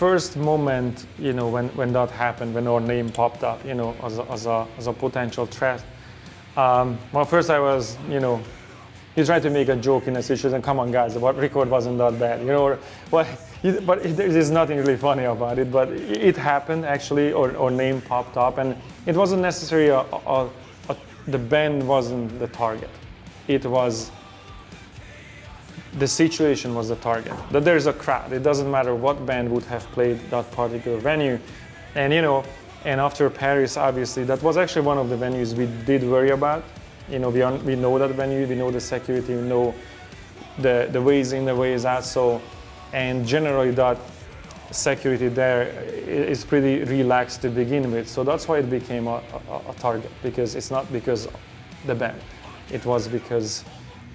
first moment, when that happened, when our name popped up, as a potential threat, well, first I was, he tried to make a joke in a situation, come on guys, the record wasn't that bad, but there's nothing really funny about it, but it happened actually, or name popped up, and it wasn't necessarily the band wasn't the target. It was, the situation was the target. That there's a crowd. It doesn't matter what band would have played that particular venue. And and after Paris, obviously, that was actually one of the venues we did worry about. We know that venue, we know the security, we know the ways in, the ways out. So, and generally that security there is pretty relaxed to begin with. So that's why it became a target, because it's not because the band. It was because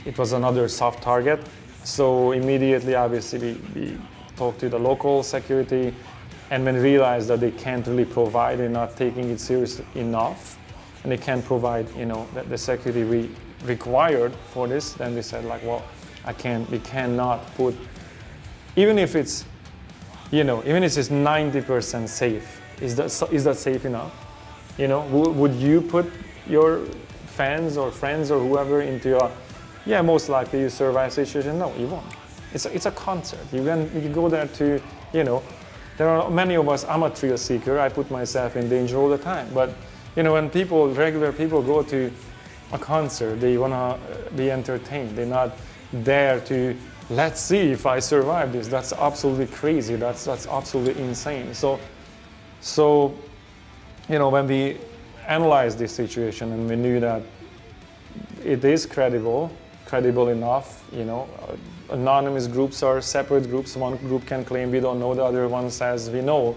it was another soft target. So immediately, obviously, we talked to the local security, and when we realized that they can't really provide, they're not taking it seriously enough, and they can't provide, the security we required for this, then we said like, well, we cannot put, even if it's, even if it's 90% safe, is that safe enough? Would you put your fans or friends or whoever into a, yeah, most likely you survive situation? No, you won't. It's a concert. You go there to, there are many of us, I'm a thrill seeker, I put myself in danger all the time. But, when regular people go to a concert, they want to be entertained. They're not there to, let's see if I survive this. That's absolutely crazy. That's absolutely insane. So, when we analyzed this situation and we knew that it is credible enough, anonymous groups are separate groups. One group can claim we don't know, the other one says we know.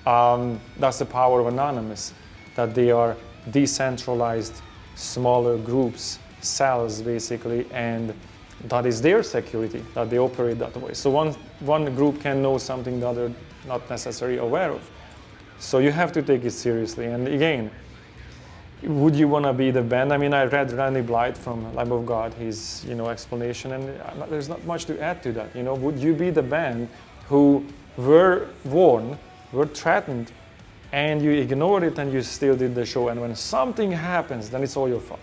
That's the power of anonymous, that they are decentralized, smaller groups, cells basically, and that is their security, that they operate that way. So one group can know something the other not necessarily aware of. So you have to take it seriously. And again, would you want to be the band? I mean, I read Randy Blythe from Lamb of God, his explanation, and there's not much to add to that. Would you be the band who were warned, were threatened, and you ignored it and you still did the show, and when something happens, then it's all your fault?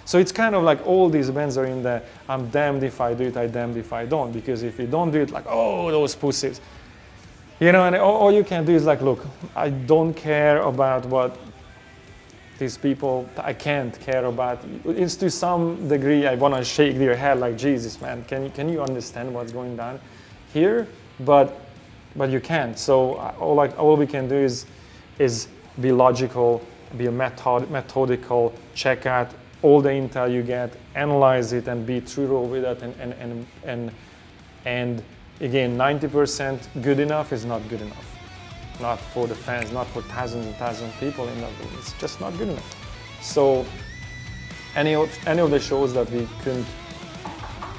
So it's kind of like all these bands are in the, I'm damned if I do it, I'm damned if I don't, because if you don't do it, like, oh, those pussies. And all you can do is like, look, I don't care about what these people, I can't care about. It's to some degree, I want to shake their head like, Jesus, man, can you understand what's going on here? But you can't. So all we can do is be logical, be methodical, check out all the intel you get, analyze it, and be thorough with it. And again, 90% good enough is not good enough. Not for the fans, not for thousands and thousands of people in that room. It's just not good enough. So any of the shows that we couldn't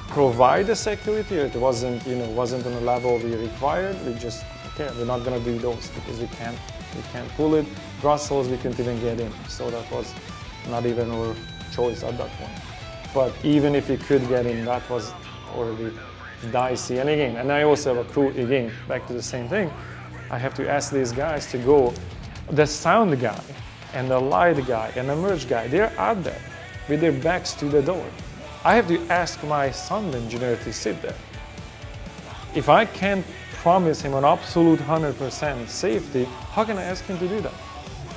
provide the security, it wasn't on the level we required, we just, okay, we're not gonna do those because we can't pull it. Brussels, we couldn't even get in. So that was not even our choice at that point. But even if we could get in, that was already dicey. And I also have a crew, again, back to the same thing. I have to ask these guys to go, the sound guy and the light guy and the merch guy, they're out there with their backs to the door. I have to ask my sound engineer to sit there. If I can't promise him an absolute 100% safety, how can I ask him to do that?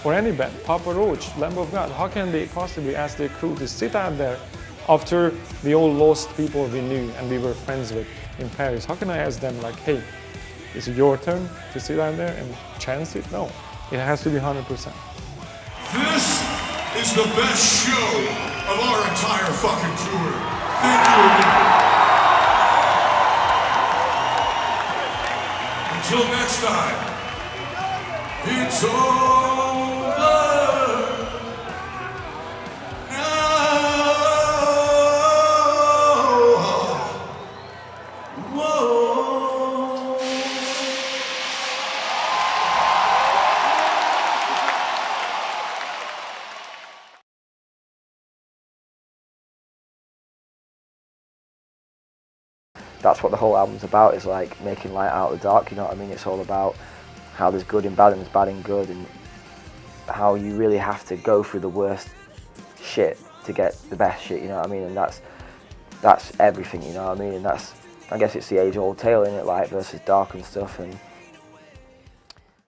Or any band, Papa Roach, Lamb of God, how can they possibly ask their crew to sit out there after we all lost people we knew and we were friends with in Paris? How can I ask them like, hey, is it your turn to sit out there and chance it? No, it has to be 100%. This is the best show of our entire fucking tour. Thank you again. Until next time, it's over. that's what the whole album's about, is like making light out of the dark, you know what I mean? It's all about how there's good in bad and there's bad in good, and how you really have to go through the worst shit to get the best shit, you know what I mean? And that's everything, you know what I mean? And that's, I guess it's the age-old tale, innit, light versus dark and stuff. And